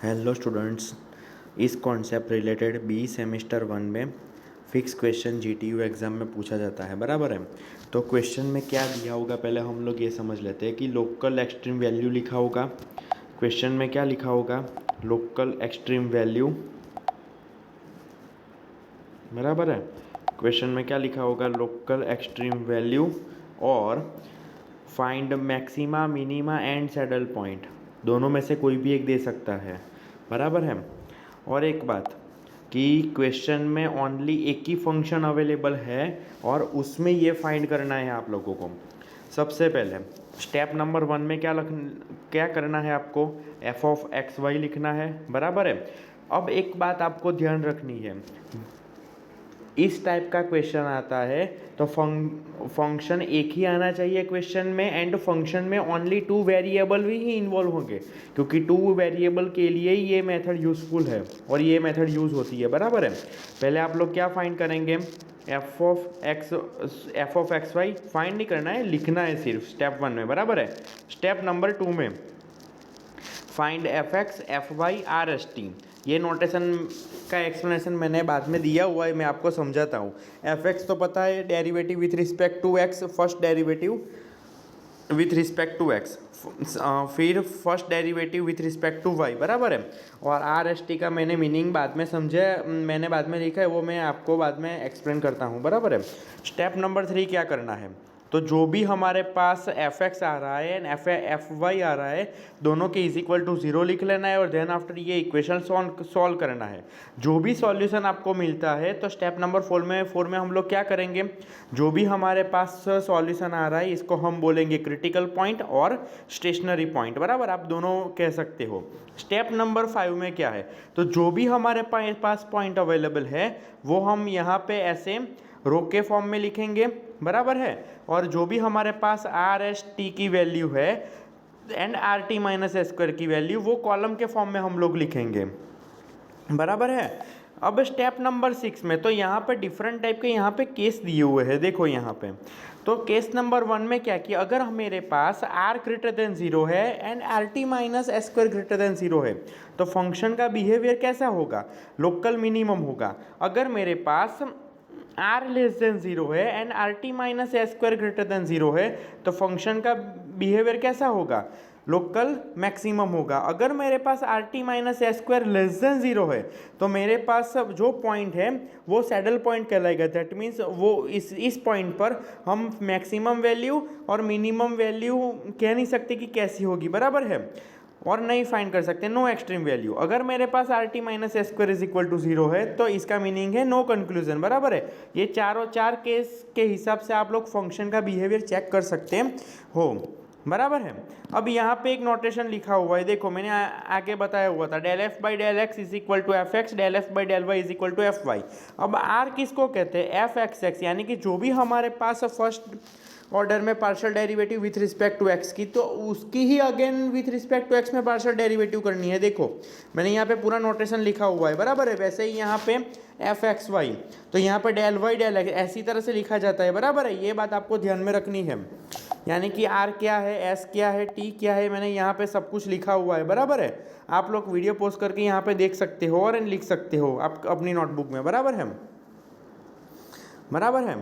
Hello students, इस concept related B semester 1 में fix question GTU exam में पूछा जाता है, बराबर है। तो क्वेश्चन में क्या दिया होगा पहले हम लोग ये समझ लेते हैं कि लोकल एक्सट्रीम वैल्यू लिखा होगा। क्वेश्चन में क्या लिखा होगा? लोकल एक्सट्रीम वैल्यू, बराबर है। क्वेश्चन में क्या लिखा होगा? लोकल एक्सट्रीम वैल्यू और find maxima minima and saddle point, दोनों में से कोई भी एक दे सकता है, बराबर है। और एक बात कि क्वेश्चन में ओनली एक ही फंक्शन अवेलेबल है और उसमें ये फाइंड करना है आप लोगों को। सबसे पहले स्टेप नंबर 1 में क्या करना है आपको? एफ ऑफ एक्स वाई लिखना है, बराबर है। अब एक बात आपको ध्यान रखनी है, इस टाइप का क्वेश्चन आता है तो फंक्शन एक ही आना चाहिए क्वेश्चन में, एंड फंक्शन में ओनली 2 वेरिएबल ही इन्वॉल्व होंगे, क्योंकि 2 वेरिएबल के लिए ये मेथड यूज़फुल है और ये मेथड यूज़ होती है, बराबर है। पहले आप लोग क्या फाइंड करेंगे? F of X Y find नहीं करना है, लिखना है सिर्फ स्टेप 1 में, बराबर है। स्टेप नंबर 2 में find F X F Y R S T, ये नोटेशन का एक्सप्लेनेशन मैंने बाद में दिया हुआ है, मैं आपको समझाता हूँ। एफ एक्स तो पता है, derivative with respect to x, first derivative with respect to x, फिर first derivative with respect to y, बराबर है। और आर एस टी का मैंने मीनिंग बाद में समझा, मैंने बाद में लिखा है, वो मैं आपको बाद में एक्सप्लेन करता हूँ, बराबर है। स्टेप नंबर 3 क्या करना है? तो जो भी हमारे पास एफ एक्स आ रहा है एंड एफ वाई आ रहा है, दोनों के इज इक्वल टू 0 लिख लेना है और देन आफ्टर ये इक्वेशन सॉल्व करना है। जो भी सॉल्यूशन आपको मिलता है तो स्टेप नंबर 4 में हम लोग क्या करेंगे? जो भी हमारे पास सॉल्यूशन आ रहा है इसको हम बोलेंगे क्रिटिकल पॉइंट और स्टेशनरी पॉइंट, बराबर, आप दोनों कह सकते हो। स्टेप नंबर 5 में क्या है? तो जो भी हमारे पास पॉइंट अवेलेबल है वो हम यहाँ पे ऐसे रो के फॉर्म में लिखेंगे, बराबर है। और जो भी हमारे पास आर एस टी की वैल्यू है and R T minus S square की वैल्यू, वो कॉलम के फॉर्म में हम लोग लिखेंगे, बराबर है। अब स्टेप नंबर 6 में तो यहाँ पे डिफरेंट टाइप के यहाँ पे केस दिए हुए हैं, देखो यहाँ पे। तो केस नंबर 1 में क्या किया? अगर मेरे पास r ग्रेटर देन 0 है and R T minus S square greater than 0 है, तो फंक्शन का बिहेवियर कैसा होगा? लोकल मिनिमम होगा। अगर मेरे पास r लेस देन 0 है and R T minus S square greater than 0 है, तो फंक्शन का बिहेवियर कैसा होगा? लोकल मैक्सिमम होगा। अगर मेरे पास R T minus S square less than 0 है, तो मेरे पास जो पॉइंट है वो सैडल पॉइंट कहलाएगा। दैट मीन्स वो इस पॉइंट पर हम मैक्सिमम वैल्यू और मिनिमम वैल्यू कह नहीं सकते कि कैसी होगी, बराबर है, और नहीं फाइंड कर सकते, नो एक्सट्रीम वैल्यू। अगर मेरे पास R T minus S square is equal to 0 है तो इसका मीनिंग है नो कंक्लूजन, बराबर है। ये चार केस के हिसाब से आप लोग फंक्शन का बिहेवियर चेक कर सकते हो, बराबर है। अब यहाँ पे एक नोटेशन लिखा हुआ है, देखो मैंने आगे बताया हुआ था, del F by del X is equal to F X, del F by del Y is equal to F Y. अब आर किसको कहते हैं? एफ एक्स एक्स, यानी कि जो भी हमारे पास फर्स्ट ऑर्डर में partial derivative with respect to x की, तो उसकी ही again with respect to x में पार्शियल डेरिवेटिव करनी है। देखो मैंने यहाँ पे पूरा नोटेशन लिखा हुआ है, बराबर है। वैसे ही यहाँ पे एफ एक्स वाई, तो यहाँ पे डेल वाई डेल एक्स ऐसी तरह से लिखा जाता है, बराबर है। ये बात आपको ध्यान में रखनी है, यानी कि आर क्या है, एस क्या है, टी क्या है, मैंने यहाँ पे सब कुछ लिखा हुआ है, बराबर है। आप लोग वीडियो पोस्ट करके यहाँ पे देख सकते हो और लिख सकते हो आप अपनी नोटबुक में, बराबर है, बराबर है,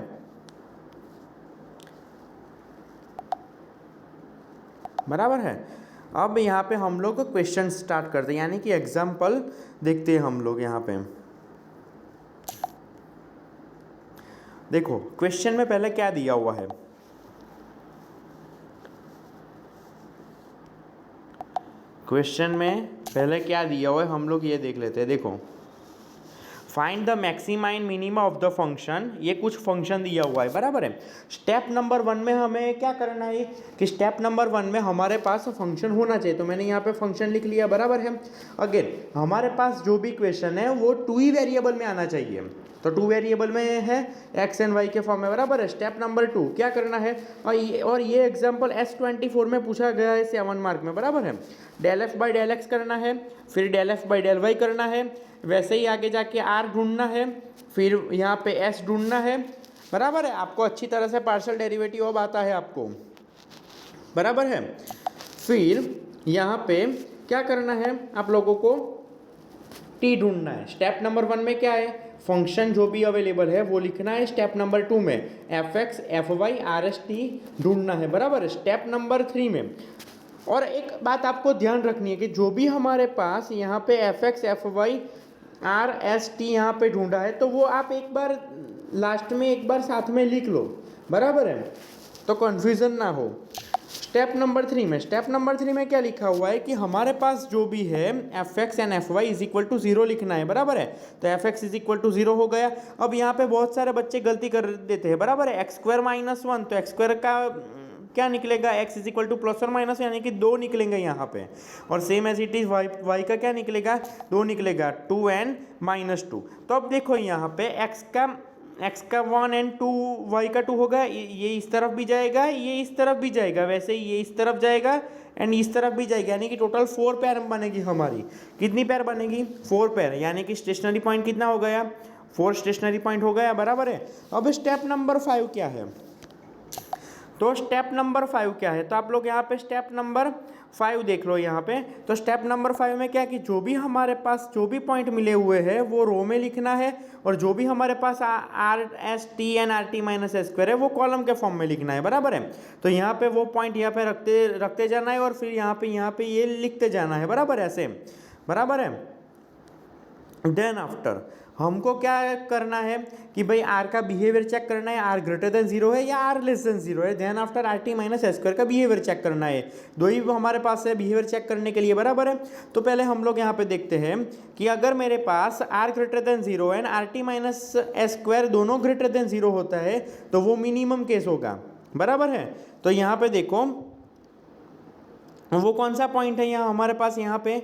बराबर है। अब यहाँ पे हम लोग क्वेश्चन स्टार्ट करते हैं, यानी कि एग्जाम्पल देखते हैं हम लोग यहाँ पे। देखो क्वेश्चन में पहले क्या दिया हुआ है? क्वेश्चन में पहले क्या दिया हुआ है हम लोग ये देख लेते हैं। देखो find the maxima and minima of the function, ये कुछ फंक्शन दिया हुआ है, बराबर है। स्टेप नंबर 1 में हमें क्या करना है कि स्टेप नंबर 1 में हमारे पास फंक्शन होना चाहिए, तो मैंने यहाँ पे फंक्शन लिख लिया, बराबर है। अगेन हमारे पास जो भी क्वेश्चन है वो 2 ही वेरिएबल में आना चाहिए, तो 2 वेरिएबल में है, एक्स एंड वाई के फॉर्म में, बराबर है। स्टेप नंबर 2 क्या करना है? और ये एग्जाम्पल S24 में पूछा गया है 7 मार्क में, बराबर है। Del F by del X करना है, फिर del F by del Y करना है, वैसे ही आगे जाके आर ढूंढना है, फिर यहाँ पे एस ढूंढना है, बराबर है। आपको अच्छी तरह से पार्शियल डेरिवेटिव अब आता है आपको, बराबर है। फिर यहाँ पे क्या करना है आप लोगों को, टी ढूंढना है। स्टेप नंबर 1 में क्या है, फंक्शन जो भी अवेलेबल है वो लिखना है। स्टेप नंबर 2 में F X F Y R S T ढूंढना है, बराबर है। स्टेप नंबर 3 में, और एक बात आपको ध्यान रखनी है कि जो भी हमारे पास यहाँ पे F X F Y R S T यहाँ पे ढूंढा है तो वो आप एक बार लास्ट में एक बार साथ में लिख लो, बराबर है, तो कन्फ्यूज़न ना हो। स्टेप नंबर 3 में क्या लिखा हुआ है कि हमारे पास जो भी है F X and F Y is equal to 0 लिखना है, बराबर है। तो F X is equal to 0 हो गया। अब यहाँ पे बहुत सारे बच्चे गलती कर देते हैं, बराबर है। एक्स स्क्वायर माइनस 1, तो एक्स स्क्वायर का क्या निकलेगा, x is equal to plus और माइनस, यानी कि 2 निकलेंगे यहाँ पे। और same as it is y का क्या निकलेगा, 2 निकलेगा, 2n माइनस 2। तो अब देखो यहाँ पे x का 1 एंड 2 y का 2 होगा, ये इस तरफ भी जाएगा, ये इस तरफ भी जाएगा, वैसे ही ये इस तरफ जाएगा एंड इस तरफ भी जाएगा, यानी कि टोटल 4 पेयर बनेगी हमारी। कितनी पेयर बनेगी, 4 पेयर, यानी कि स्टेशनरी पॉइंट कितना हो गया, 4 स्टेशनरी पॉइंट हो गया, बराबर है। अब स्टेप नंबर 5 क्या है, तो स्टेप नंबर 5 क्या है, तो आप लोग यहाँ पे स्टेप नंबर 5 देख लो यहाँ पे। तो स्टेप नंबर 5 में क्या कि जो भी हमारे पास जो भी पॉइंट मिले हुए हैं वो रो में लिखना है, और जो भी हमारे पास R S T and R T minus S square है वो कॉलम के फॉर्म में लिखना है, बराबर है। तो यहाँ पे वो पॉइंट यहाँ पे रखते जाना है, और फिर यहाँ पे ये लिखते जाना है, बराबर है, ऐसे, बराबर है। देन आफ्टर हमको क्या करना है कि भाई आर का बिहेवियर चेक करना है, आर ग्रेटर देन 0 है या आर लेस देन 0 है। Then after R T minus S square का बिहेवियर चेक करना है। दो ही हमारे पास है बिहेवियर चेक करने के लिए, बराबर है। तो पहले हम लोग यहाँ पे देखते हैं कि अगर मेरे पास R greater than 0 and R T minus S square दोनों ग्रेटर देन 0 होता है तो वो मिनिमम केस होगा, बराबर है। तो यहाँ पे देखो वो कौन सा पॉइंट है यहाँ हमारे पास, यहाँ पे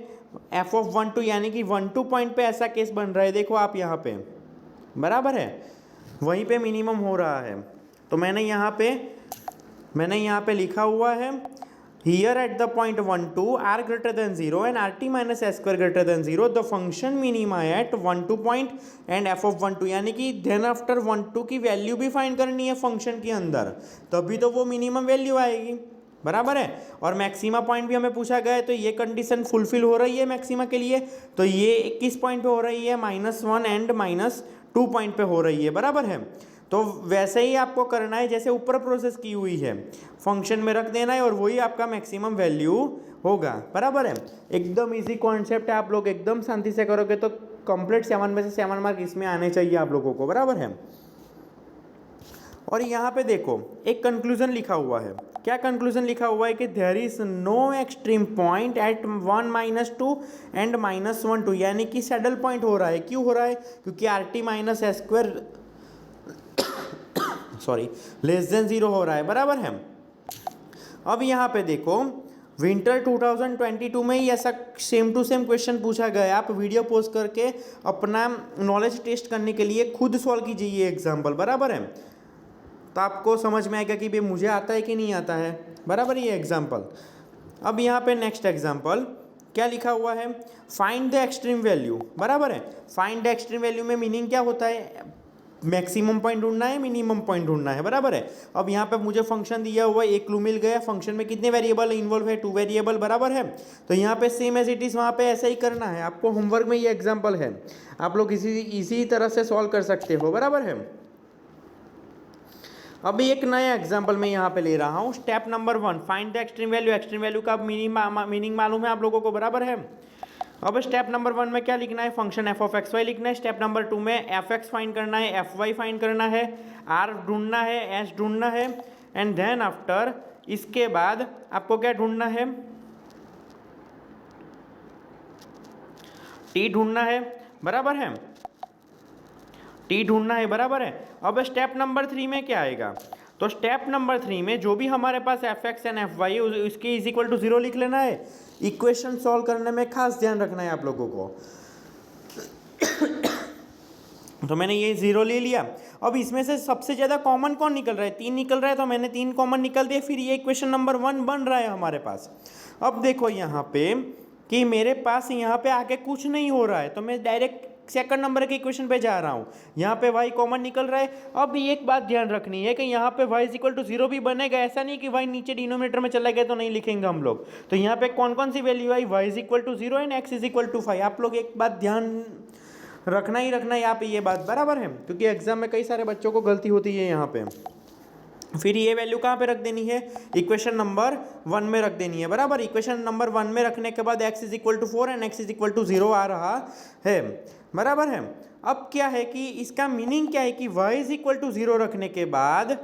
एफ ऑफ 1 2, यानी कि 1 2 पॉइंट पे ऐसा केस बन रहा है, देखो आप यहाँ पे, बराबर है, वहीं पे मिनिमम हो रहा है। तो मैंने यहाँ पे लिखा हुआ है here at the point 1 2 R greater than 0 and R T minus S square greater than 0 the function minima at 1 2 point and F of 1 2, यानी कि देन आफ्टर 1 2 की वैल्यू भी फाइंड करनी है फंक्शन के अंदर, तभी तो वो मिनिमम वैल्यू आएगी, बराबर है। और मैक्सिमा पॉइंट भी हमें पूछा गया है, तो ये कंडीशन फुलफिल हो रही है मैक्सिमा के लिए, तो ये किस पॉइंट पे हो रही है, -1 एंड -2 पॉइंट पे हो रही है, बराबर है। तो वैसे ही आपको करना है जैसे ऊपर प्रोसेस की हुई है, फंक्शन में रख देना है और वही आपका मैक्सिमम वैल्यू होगा, बराबर है। एकदम इजी कॉन्सेप्ट है, आप लोग एकदम शांति से करोगे तो कंप्लीट 7 में से 7 मार्क इसमें आने चाहिए आप लोगों को, बराबर है। और यहाँ पे देखो एक कंक्लूजन लिखा हुआ है, क्या कंक्लूजन लिखा हुआ है कि there is no extreme point at 1 -2 and -1 2, यानी कि सैडल पॉइंट हो रहा है। क्यों हो रहा है, क्योंकि are T minus S square sorry less than 0 हो रहा है, बराबर है। अब यहाँ पे देखो विंटर 2022 में ही ऐसा सेम टू सेम क्वेश्चन पूछा गया, आप वीडियो पोस्ट करके अपना नॉलेज टेस्ट करने के लिए खुद सॉल्व कीजिए ये एग्जाम्पल, बराबर है। तो आपको समझ में आएगा कि भाई मुझे आता है कि नहीं आता है, बराबर ये एग्जाम्पल। अब यहाँ पे नेक्स्ट एग्जाम्पल क्या लिखा हुआ है, फाइंड द एक्सट्रीम वैल्यू, बराबर है। फाइंड द एक्सट्रीम वैल्यू में मीनिंग क्या होता है, मैक्सिमम पॉइंट ढूंढना है, मिनिमम पॉइंट ढूंढना है, बराबर है। अब यहाँ पे मुझे फंक्शन दिया हुआ है, एक क्लू मिल गया, फंक्शन में कितने वेरिएबल इन्वॉल्व है, 2 वेरिएबल, बराबर है। तो यहाँ पे सेम एज इट इज वहाँ पे ऐसा ही करना है आपको, होमवर्क में ये एग्जाम्पल है, आप लोग इसी तरह से सॉल्व कर सकते हो, बराबर है। अभी एक नया एग्जाम्पल मैं यहाँ पे ले रहा हूँ, step number 1 find the extreme value. Extreme value का मीनिंग मालूम है आप लोगों को, बराबर है। अब स्टेप नंबर 1 में क्या लिखना है, function F of X Y लिखना है। स्टेप नंबर 2 में एफ एक्स फाइंड करना है, एफ वाई फाइंड करना है, आर ढूंढना है, एस ढूंढना है, एंड देन आफ्टर इसके बाद आपको क्या ढूंढना है, टी ढूंढना है, बराबर है, टी ढूंढना है, बराबर है। अब स्टेप नंबर 3 में क्या आएगा, तो स्टेप नंबर 3 में जो भी हमारे पास F X and F Y है इसके इज इक्वल टू 0 लिख लेना है। इक्वेशन सॉल्व करने में खास ध्यान रखना है आप लोगों को। तो मैंने ये 0 ले लिया। अब इसमें से सबसे ज़्यादा कॉमन कौन निकल रहा है, 3 निकल रहा है, तो मैंने 3 कॉमन निकल दिए, फिर ये इक्वेशन नंबर 1 बन रहा है हमारे पास। अब देखो यहाँ पे कि मेरे पास यहाँ पे आके कुछ नहीं हो रहा है, तो मैं डायरेक्ट सेकंड नंबर के इक्वेशन पे जा रहा हूँ, यहाँ पे y कॉमन निकल रहा है। अब एक बात ध्यान रखनी है कि यहाँ पे y इक्वल टू 0 भी बनेगा, ऐसा नहीं कि y नीचे डिनोमिनेटर में चला गया तो नहीं लिखेंगे हम लोग। तो यहाँ पे कौन कौन सी वैल्यू आई, y is equal to 0 and x is equal to 5। आप लोग एक बात ध्यान रखना ही रखना यहाँ पे, ये बात बराबर है, क्योंकि एग्जाम में कई सारे बच्चों को गलती होती है यहाँ पे। फिर ये वैल्यू कहाँ पे रख देनी है, इक्वेशन नंबर 1 में रख देनी है बराबर। इक्वेशन नंबर 1 में रखने के बाद x is equal to 4 and x is equal to 0 आ रहा है बराबर है। अब क्या है कि इसका मीनिंग क्या है कि y इज इक्वल टू 0 रखने के बाद,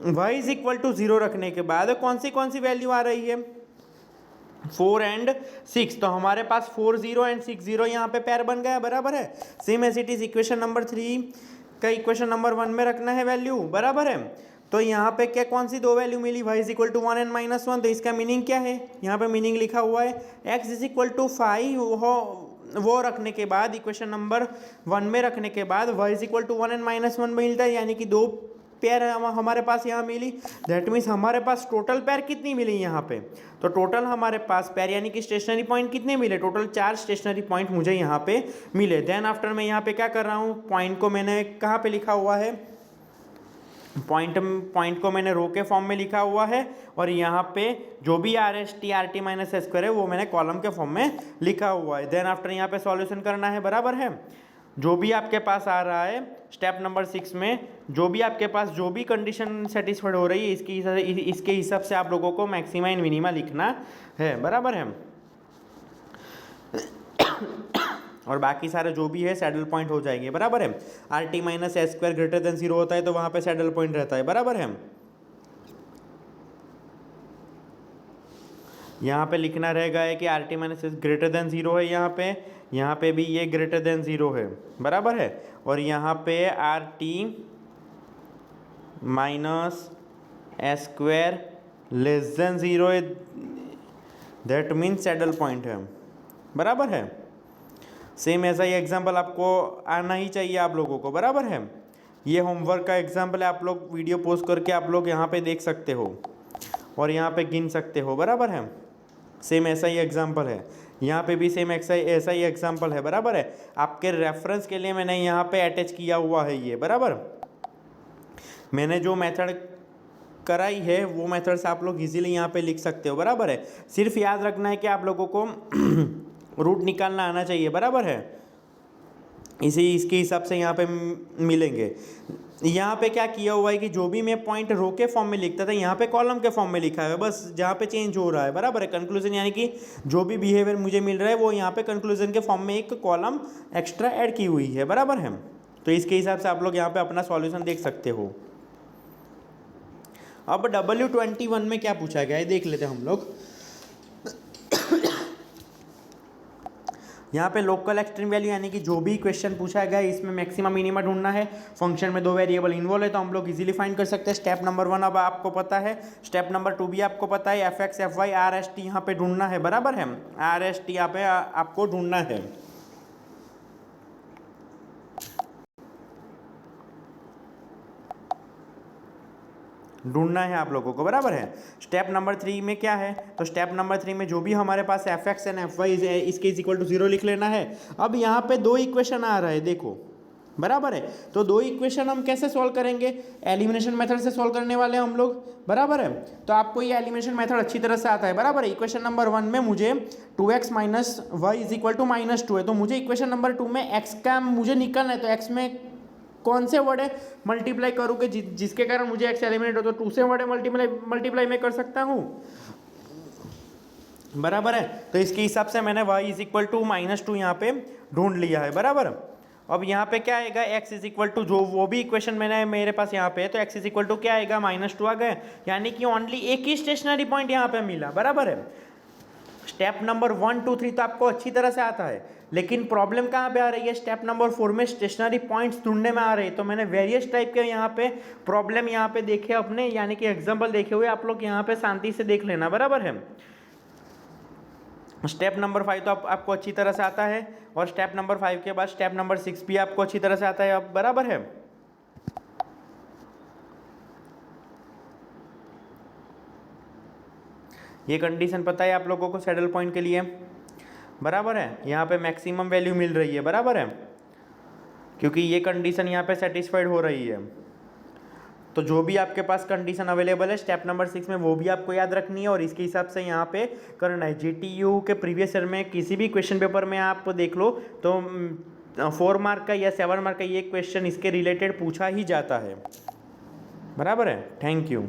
y इज इक्वल टू 0 रखने के बाद कौन सी वैल्यू आ रही है, 4 एंड 6। तो हमारे पास 4 0 एंड 6 0 यहाँ पे पेयर बन गया बराबर है। Same as it is equation number 3 का इक्वेशन नंबर 1 में रखना है वैल्यू बराबर है। तो यहाँ पे क्या कौन सी दो वैल्यू मिली, y is equal to 1 and -1। तो इसका मीनिंग क्या है, यहाँ पे मीनिंग लिखा हुआ है x इज इक्वल टू 5 वो रखने के बाद, इक्वेशन नंबर 1 में रखने के बाद y is equal to 1 and -1 मिलता है, यानी कि दो पेयर हमारे पास यहाँ मिली। दैट मीन्स हमारे पास टोटल पेयर कितनी मिली यहाँ पे, तो टोटल हमारे पास पेयर यानी कि स्टेशनरी पॉइंट कितने मिले, टोटल 4 स्टेशनरी पॉइंट मुझे यहाँ पे मिले। देन आफ्टर मैं यहाँ पे क्या कर रहा हूँ, पॉइंट को मैंने कहाँ पे लिखा हुआ है, पॉइंट को मैंने रो के फॉर्म में लिखा हुआ है, और यहाँ पे जो भी RT माइनस स्क्वायर है वो मैंने कॉलम के फॉर्म में लिखा हुआ है। देन आफ्टर यहाँ पे सॉल्यूशन करना है बराबर है। जो भी आपके पास आ रहा है स्टेप नंबर 6 में, जो भी आपके पास जो भी कंडीशन सेटिस्फाइड हो रही है इसके हिसाब से आप लोगों को मैक्सिमा एंड मिनिमा लिखना है बराबर है। और बाकी सारे जो भी है सैडल पॉइंट हो जाएंगे बराबर है। RT minus square greater than 0 होता है तो वहाँ पे सैडल पॉइंट रहता है बराबर है। यहाँ पे लिखना रहेगा है कि RT माइनस ग्रेटर देन 0 है, यहाँ पे भी ये ग्रेटर देन 0 है बराबर है। और यहाँ पे RT minus square less than 0 है, दैट मीन्स सैडल पॉइंट है बराबर है। सेम ऐसा ही एग्जाम्पल आपको आना ही चाहिए आप लोगों को बराबर है। ये होमवर्क का एग्जाम्पल है, आप लोग वीडियो पोस्ट करके आप लोग यहाँ पे देख सकते हो और यहाँ पे गिन सकते हो बराबर है। सेम ऐसा ही एग्जाम्पल है, यहाँ पे भी सेम ऐसा ही एग्जाम्पल है बराबर है। आपके रेफरेंस के लिए मैंने यहाँ पे अटैच किया हुआ है ये बराबर। मैंने जो मेथड कराई है वो मेथड से आप लोग इजीली यहाँ पे लिख सकते हो बराबर है। सिर्फ याद रखना है कि आप लोगों को रूट निकालना आना चाहिए बराबर है, इसके हिसाब से यहाँ पे मिलेंगे। यहाँ पे क्या किया हुआ है कि जो भी मैं पॉइंट रो के फॉर्म में लिखता था यहाँ पे कॉलम के फॉर्म में लिखा है, बस जहाँ पे चेंज हो रहा है बराबर है। कंक्लूजन यानी कि जो भी बिहेवियर मुझे मिल रहा है वो यहाँ पे कंक्लूजन के फॉर्म में एक कॉलम एक्स्ट्रा ऐड की हुई है बराबर है। तो इसके हिसाब से आप लोग यहाँ पे अपना सॉल्यूशन देख सकते हो। अब W21 में क्या पूछा गया है देख लेते हैं हम लोग। यहाँ पे लोकल एक्सट्रीम वैल्यू यानी कि जो भी क्वेश्चन पूछा गया है इसमें मैक्सिमम मिनिमा ढूंढना है। फंक्शन में 2 वेरिएबल इन्वॉल्व है तो हम लोग इजीली फाइंड कर सकते हैं। स्टेप नंबर 1 अब आपको पता है, स्टेप नंबर 2 भी आपको पता है। fx fy RST यहाँ पे ढूंढना है बराबर है। RST यहाँ पे आपको ढूंढना है। ढूंढना है आप लोगों को बराबर है। स्टेप नंबर 3 में क्या है, तो स्टेप नंबर 3 में जो भी हमारे पास fx एंड fy इसके इज इक्वल टू 0 लिख लेना है। अब यहाँ पे 2 इक्वेशन आ रहा है देखो बराबर है। तो 2 इक्वेशन हम कैसे सॉल्व करेंगे, एलिमिनेशन मेथड से सॉल्व करने वाले हैं हम लोग बराबर है। तो आपको ये एलिमिनेशन मेथड अच्छी तरह से आता है बराबर है। इक्वेशन नंबर 1 में मुझे 2x minus Y is equal to -2 है, तो मुझे इक्वेशन नंबर 2 में x का मुझे निकालना है। तो x में कौन से वर्ड है मल्टीप्लाई करूँगे जिसके कारण मुझे x एलिमिनेट हो, तो 2 से वर्ड है मल्टीप्लाई मैं कर सकता हूँ बराबर है। तो इसके हिसाब से मैंने y इज इक्वल टू -2 यहाँ पे ढूंढ लिया है बराबर। अब यहाँ पे क्या आएगा, x इज इक्वल टू जो वो भी इक्वेशन मैंने मेरे पास यहाँ पे है, तो x इज इक्वल टू क्या आएगा -2 आ गए, यानी कि ओनली एक ही स्टेशनरी पॉइंट यहाँ पे मिला बराबर है। स्टेप नंबर 1 2 3 तो आपको अच्छी तरह से आता है, लेकिन प्रॉब्लम कहाँ पे आ रही है, स्टेप नंबर 4 में स्टेशनरी पॉइंट्स ढूंढने में आ रही है। तो मैंने वेरियस टाइप के यहाँ पे प्रॉब्लम यहाँ पे देखे अपने, यानी कि एग्जाम्पल देखे हुए आप लोग यहाँ पे शांति से देख लेना बराबर है। स्टेप नंबर 5 तो आपको अच्छी तरह से आता है, और स्टेप नंबर 5 के बाद स्टेप नंबर 6 भी आपको अच्छी तरह से आता है अब बराबर है। ये कंडीशन पता है आप लोगों को सैडल पॉइंट के लिए बराबर है। यहाँ पे मैक्सिमम वैल्यू मिल रही है बराबर है। क्योंकि ये कंडीशन यहाँ पे सेटिस्फाइड हो रही है। तो जो भी आपके पास कंडीशन अवेलेबल है स्टेप नंबर 6 में वो भी आपको याद रखनी है और इसके हिसाब से यहाँ पे करना है। जीटीयू के प्रीवियस ईयर में किसी भी क्वेश्चन पेपर में आप देख लो तो 4 मार्क का या 7 मार्क का ये क्वेश्चन इसके रिलेटेड पूछा ही जाता है। बराबर है। Thank you.